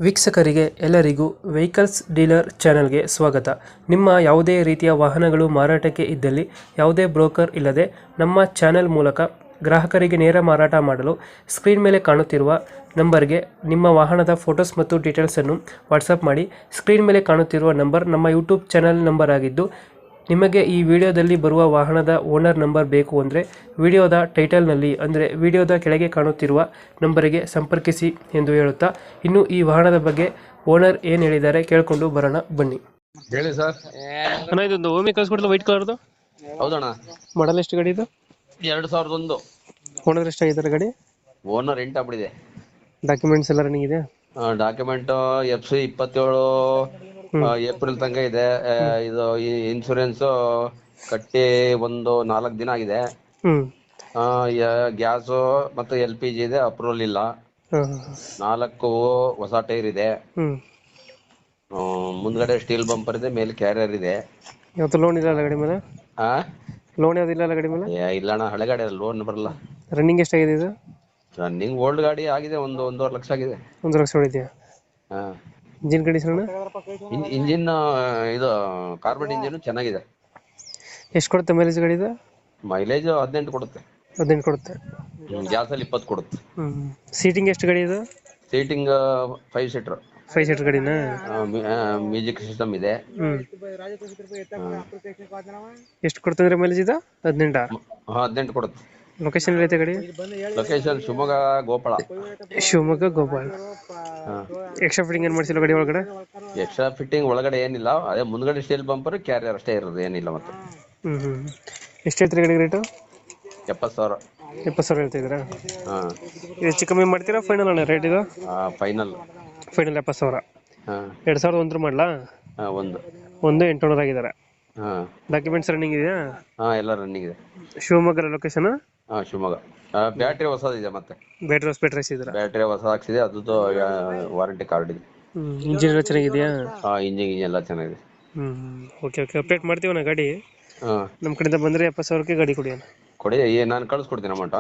ವೀಕ್ಷಕರಿಗೆ ಎಲ್ಲರಿಗೂ vehicles dealer ಚಾನೆಲ್ಗೆ ಸ್ವಾಗತ. ನಿಮ್ಮ ಯಾವುದೇ ರೀತಿಯ ವಾಹನಗಳು ಮಾರಾಟಕ್ಕೆ ಇದ್ದಲ್ಲಿ ಯಾವುದೇ ಬ್ರೋಕರ್ ಇಲ್ಲದೆ ನಮ್ಮ ಚಾನೆಲ್ ಮೂಲಕ ಗ್ರಾಹಕರಿಗೆ ನೇರ ಮಾರಾಟ ಮಾಡಲು ಸ್ಕ್ರೀನ್ ಮೇಲೆ ಕಾಣುತ್ತಿರುವ ನಂಬರ್ಗೆ ನಿಮ್ಮ ವಾಹನದ ಫೋಟೋಸ್ ಮತ್ತು ಡೀಟೇಲ್ಸನ್ನು ವಾಟ್ಸಪ್ ಮಾಡಿ. ಸ್ಕ್ರೀನ್ ಮೇಲೆ ಕಾಣುತ್ತಿರುವ ನಂಬರ್ ನಮ್ಮ ಯೂಟ್ಯೂಬ್ ಚಾನೆಲ್ ನಂಬರ್ ಆಗಿದ್ದು, ನಿಮಗೆ ಈ ವಿಡಿಯೋದಲ್ಲಿ ಬರುವ ವಾಹನದ ಓನರ್ ನಂಬರ್ ಬೇಕು ಅಂದರೆ ವಿಡಿಯೋದ ಟೈಟಲ್ನಲ್ಲಿ ಅಂದರೆ ವಿಡಿಯೋದ ಕೆಳಗೆ ಕಾಣುತ್ತಿರುವ ನಂಬರಿಗೆ ಸಂಪರ್ಕಿಸಿ ಎಂದು ಹೇಳುತ್ತಾ, ಇನ್ನು ಈ ವಾಹನದ ಬಗ್ಗೆ ಓನರ್ ಏನು ಹೇಳಿದ್ದಾರೆ ಕೇಳಿಕೊಂಡು ಬರೋಣ ಬನ್ನಿ. ಹೇಳಿ ಸರ್. ಅಣ್ಣ, ಇದೊಂದು ಓಮಿ ಕಳಿಸ್ಕೊಡ್ತಲ್ಲ ವೈಟ್ ಕಲರ್ದು, ಹೌದಣ್ಣ. ಮಾಡಲ್ ಎಷ್ಟು ಗಾಡಿ ಇದು? 2001. ಓನರ್ ಎಷ್ಟಾಗಿದ್ದಾರೆ ಗಾಡಿ? ಓನರ್ 8 ಆಗ್ಬಿಟ್ಟಿದೆ. ಡಾಕ್ಯುಮೆಂಟ್ಸ್ ಎಲ್ಲ ರನ್ನಿಂಗ್ ಇದೆ? ಡಾಕ್ಯುಮೆಂಟ್ FC 27 ಏಪ್ರಿಲ್ ತನಕ ಇದೆ. ಇದು ಇನ್ಶೂರೆನ್ಸ್ ಕಟ್ಟಿ ಒಂದು 4 ದಿನ ಆಗಿದೆ. ಗ್ಯಾಸ್ ಮತ್ತೆ LPG ಇದೆ, ಅಪ್ರೂವಲ್ ಇಲ್ಲ. 4 ಹೊಸ ಟೈರ್ ಇದೆ. ಮುಂದ್ಗಡೆ ಸ್ಟೀಲ್ ಬಂಪರ್ ಇದೆ, ಮೇಲೆ ಕ್ಯಾರಿಯರ್ ಇದೆ. ಇವತ್ತು ಲೋನ್ ಇಲ್ಲ ಗಾಡಿ ಮೇಲೆ? ಲೋನ್ ಯಾವ್ದಿಲ್ಲ ಗಾಡಿ ಮೇಲೆ? ಇಲ್ಲಣ್ಣ, ಹಳೆ ಗಾಡಿ ಲೋನ್ ಬರಲ್ಲ. ರನ್ನಿಂಗ್ ಎಷ್ಟಾಗಿದೆ ಇದು? ರನ್ನಿಂಗ್ ಓಲ್ಡ್ ಗಾಡಿ ಆಗಿದೆ, 1.5 ಲಕ್ಷ ಆಗಿದೆ. 1 ಲಕ್ಷ ಹೊಡಿದ್ಯಾ? Engine condition? ಇಂಜಿನ್ ಇದು ಕಾರ್ಬನ್ ಇಂಜಿನ್ ಚೆನ್ನಾಗಿದೆ. ಎಷ್ಟು ಕೊಡುತ್ತೆ ಮೈಲೇಜ್ ಗಾಡಿ ಇದು? ಮೈಲೇಜ್ 18 ಕೊಡುತ್ತೆ. 18 ಕೊಡುತ್ತೆ. ಗ್ಯಾಸ್ ಅಲ್ಲಿ 20 ಕೊಡುತ್ತೆ. ಸೀಟಿಂಗ್ ಎಷ್ಟು ಗಾಡಿ ಇದು? Seating 5 seater. 5 ಸೀಟರ್ ಗಾಡಿನಾ? ಮ್ಯೂಸಿಕ್ ಸಿಸ್ಟಮ್ ಇದೆ. ಎಷ್ಟು ಕೊಡ್ತಂದ್ರೆ ಮೈಲೇಜ್ ಇದು? 18? 18 ಕೊಡುತ್ತೆ. ಲೊಕೇಶನ್ ಎಲ್ಲೈತೆ ಗಾಡಿ? Location Shivamogga Gopala. Shivamogga Gopala. Extra fitting ಏನ್ ಮಾಡಿಸಿಲ್ಲ ಗಾಡಿ ಒಳಗಡೆ? ಎಕ್ಸ್ಟ್ರಾ ಫಿಟ್ಟಿಂಗ್ ಒಳಗಡೆ ಏನಿಲ್ಲ, ಅದೇ ಮುಂದ್ಗಡೆ ಸ್ಟೀಲ್ ಬಂಪರ್ ಕ್ಯಾರಿಯರ್ ಅಷ್ಟೇ ಇರೋದು, ಏನಿಲ್ಲ. ಮತ್ತೆ ಎಷ್ಟು ಹೇಳ್ತೀರಿ ಗಾಡಿ ರೇಟು? 70,000. 70,000 ಹೇಳ್ತಿದ್ದೀರಾ? ಹೆಚ್ಚು ಕಮ್ಮಿ ಮಾಡ್ತೀರಾ? ಫೈನಲ್ ಅಣ್ಣ ರೇಟ್ ಇದು? ಫೈನಲ್ 70,000. 2001 ಮಾಡಲಾ? ಒಂದು 800 ಆಗಿದ್ದಾರೆ. ಡಾಕ್ಯುಮೆಂಟ್ಸ್ ರನ್ನಿಂಗ್ ಇದೆಯಾ? ಎಲ್ಲ ರನ್ನಿಂಗ್ ಇದೆ. ಶಿವಮೊಗ್ಗ ಲೊಕೇಶನ್? ಶಿವಮೊಗ್ಗ. ಬ್ಯಾಟ್ರಿ ಹೊಸದಿದೆ, ಮತ್ತೆ ಬ್ಯಾಟ್ರಿ ಹಾಕ್ಸಿದ್ದೀರಾ? ಬ್ಯಾಟ್ರಿ ಹೊಸ ಹಾಕ್ಸಿದೆ, ಅದು ವಾರಂಟಿ ಕಾರ್ಡ್ ಇದೆ. ಇಂಜಿನ್ ಎಲ್ಲ ಚೆನ್ನಾಗಿದೆಯಾ? ಇಂಜಿನ್ ಎಲ್ಲ ಚೆನ್ನಾಗಿದೆ. ಓಕೆ ಅಪ್ಡೇಟ್ ಮಾಡ್ತೀವಣ್ಣ ಗಾಡಿ. ನಮ್ಮ ಕಡೆಯಿಂದ ಬಂದರೆ 70,000ಕ್ಕೆ ಗಾಡಿ ಕೊಡಿ. ಕೊಡಿ, ನಾನು ಕಳಿಸ್ಕೊಡ್ತೀನಿ ಅಮೌಂಟ್.